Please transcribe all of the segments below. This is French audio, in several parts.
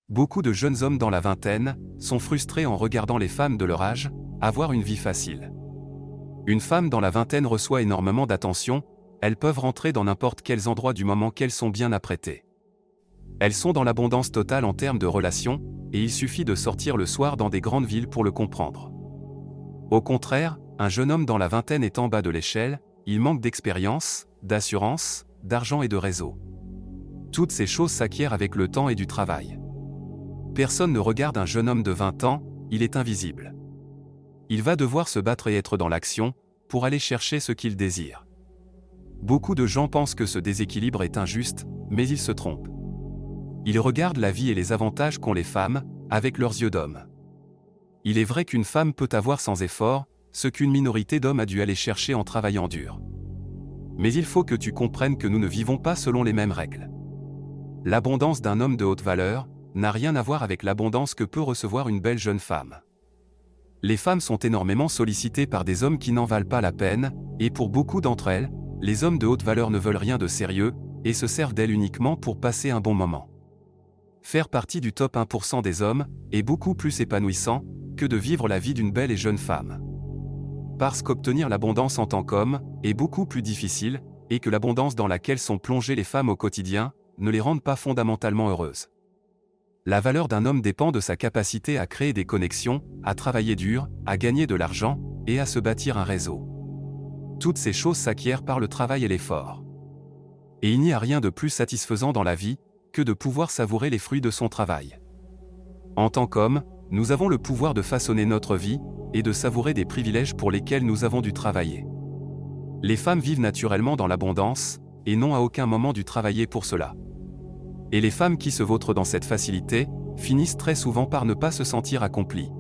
Beaucoup de jeunes hommes dans la vingtaine sont frustrés en regardant les femmes de leur âge avoir une vie facile. Une femme dans la vingtaine reçoit énormément d'attention, elles peuvent rentrer dans n'importe quels endroits du moment qu'elles sont bien apprêtées. Elles sont dans l'abondance totale en termes de relations, et il suffit de sortir le soir dans des grandes villes pour le comprendre. Au contraire, un jeune homme dans la vingtaine est en bas de l'échelle, il manque d'expérience, d'assurance, d'argent et de réseau. Toutes ces choses s'acquièrent avec le temps et du travail. Personne ne regarde un jeune homme de 20 ans, il est invisible. Il va devoir se battre et être dans l'action, pour aller chercher ce qu'il désire. Beaucoup de gens pensent que ce déséquilibre est injuste, mais ils se trompent. Ils regardent la vie et les avantages qu'ont les femmes, avec leurs yeux d'homme. Il est vrai qu'une femme peut avoir sans effort, ce qu'une minorité d'hommes a dû aller chercher en travaillant dur. Mais il faut que tu comprennes que nous ne vivons pas selon les mêmes règles. L'abondance d'un homme de haute valeur n'a rien à voir avec l'abondance que peut recevoir une belle jeune femme. Les femmes sont énormément sollicitées par des hommes qui n'en valent pas la peine, et pour beaucoup d'entre elles, les hommes de haute valeur ne veulent rien de sérieux, et se servent d'elles uniquement pour passer un bon moment. Faire partie du top 1% des hommes est beaucoup plus épanouissant que de vivre la vie d'une belle et jeune femme. Parce qu'obtenir l'abondance en tant qu'homme est beaucoup plus difficile, et que l'abondance dans laquelle sont plongées les femmes au quotidien ne les rende pas fondamentalement heureuses. La valeur d'un homme dépend de sa capacité à créer des connexions, à travailler dur, à gagner de l'argent, et à se bâtir un réseau. Toutes ces choses s'acquièrent par le travail et l'effort. Et il n'y a rien de plus satisfaisant dans la vie que de pouvoir savourer les fruits de son travail. En tant qu'hommes, nous avons le pouvoir de façonner notre vie, et de savourer des privilèges pour lesquels nous avons dû travailler. Les femmes vivent naturellement dans l'abondance, et n'ont à aucun moment dû travailler pour cela. Et les femmes qui se vautrent dans cette facilité, finissent très souvent par ne pas se sentir accomplies.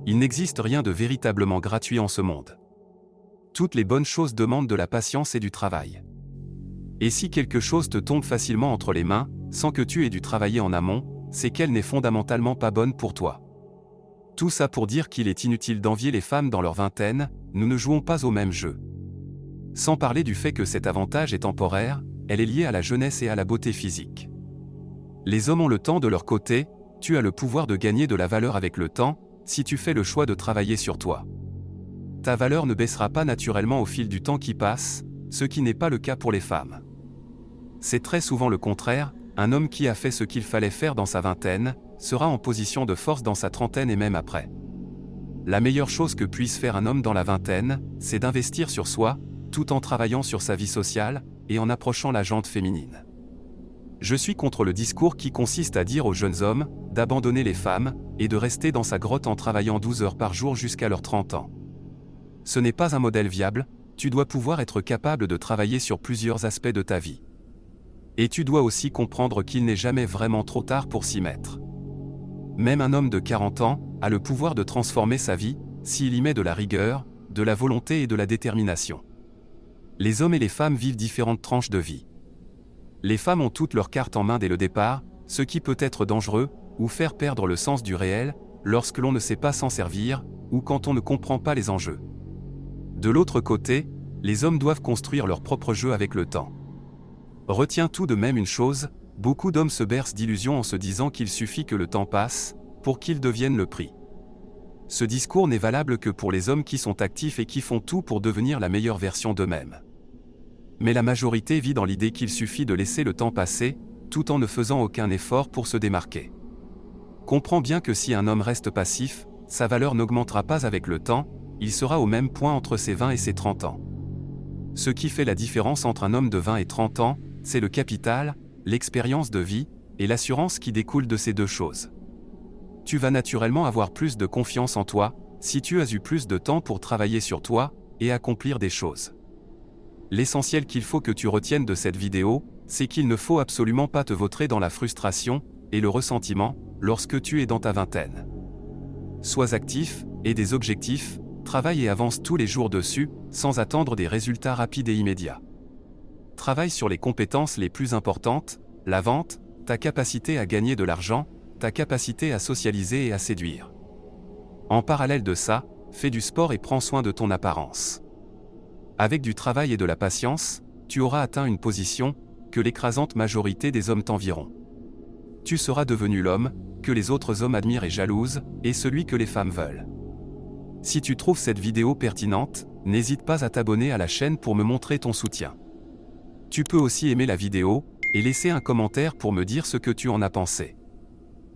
Il n'existe rien de véritablement gratuit en ce monde. Toutes les bonnes choses demandent de la patience et du travail. Et si quelque chose te tombe facilement entre les mains, sans que tu aies dû travailler en amont, c'est qu'elle n'est fondamentalement pas bonne pour toi. Tout ça pour dire qu'il est inutile d'envier les femmes dans leur vingtaine, nous ne jouons pas au même jeu. Sans parler du fait que cet avantage est temporaire, elle est liée à la jeunesse et à la beauté physique. Les hommes ont le temps de leur côté, tu as le pouvoir de gagner de la valeur avec le temps, si tu fais le choix de travailler sur toi. Ta valeur ne baissera pas naturellement au fil du temps qui passe, ce qui n'est pas le cas pour les femmes. C'est très souvent le contraire, un homme qui a fait ce qu'il fallait faire dans sa vingtaine, sera en position de force dans sa trentaine et même après. La meilleure chose que puisse faire un homme dans la vingtaine, c'est d'investir sur soi, tout en travaillant sur sa vie sociale, et en approchant la jante féminine. Je suis contre le discours qui consiste à dire aux jeunes hommes d'abandonner les femmes et de rester dans sa grotte en travaillant 12 heures par jour jusqu'à leurs 30 ans. Ce n'est pas un modèle viable, tu dois pouvoir être capable de travailler sur plusieurs aspects de ta vie. Et tu dois aussi comprendre qu'il n'est jamais vraiment trop tard pour s'y mettre. Même un homme de 40 ans a le pouvoir de transformer sa vie, s'il y met de la rigueur, de la volonté et de la détermination. Les hommes et les femmes vivent différentes tranches de vie. Les femmes ont toutes leurs cartes en main dès le départ, ce qui peut être dangereux, ou faire perdre le sens du réel, lorsque l'on ne sait pas s'en servir, ou quand on ne comprend pas les enjeux. De l'autre côté, les hommes doivent construire leur propre jeu avec le temps. Retiens tout de même une chose, beaucoup d'hommes se bercent d'illusions en se disant qu'il suffit que le temps passe, pour qu'ils deviennent le prix. Ce discours n'est valable que pour les hommes qui sont actifs et qui font tout pour devenir la meilleure version d'eux-mêmes. Mais la majorité vit dans l'idée qu'il suffit de laisser le temps passer, tout en ne faisant aucun effort pour se démarquer. Comprends bien que si un homme reste passif, sa valeur n'augmentera pas avec le temps, il sera au même point entre ses 20 et ses 30 ans. Ce qui fait la différence entre un homme de 20 et 30 ans, c'est le capital, l'expérience de vie, et l'assurance qui découle de ces deux choses. Tu vas naturellement avoir plus de confiance en toi, si tu as eu plus de temps pour travailler sur toi, et accomplir des choses. L'essentiel qu'il faut que tu retiennes de cette vidéo, c'est qu'il ne faut absolument pas te vautrer dans la frustration et le ressentiment lorsque tu es dans ta vingtaine. Sois actif, aie des objectifs, travaille et avance tous les jours dessus, sans attendre des résultats rapides et immédiats. Travaille sur les compétences les plus importantes, la vente, ta capacité à gagner de l'argent, ta capacité à socialiser et à séduire. En parallèle de ça, fais du sport et prends soin de ton apparence. Avec du travail et de la patience, tu auras atteint une position que l'écrasante majorité des hommes t'envieront. tu seras devenu l'homme que les autres hommes admirent et jalousent, et celui que les femmes veulent. Si tu trouves cette vidéo pertinente, n'hésite pas à t'abonner à la chaîne pour me montrer ton soutien. Tu peux aussi aimer la vidéo, et laisser un commentaire pour me dire ce que tu en as pensé.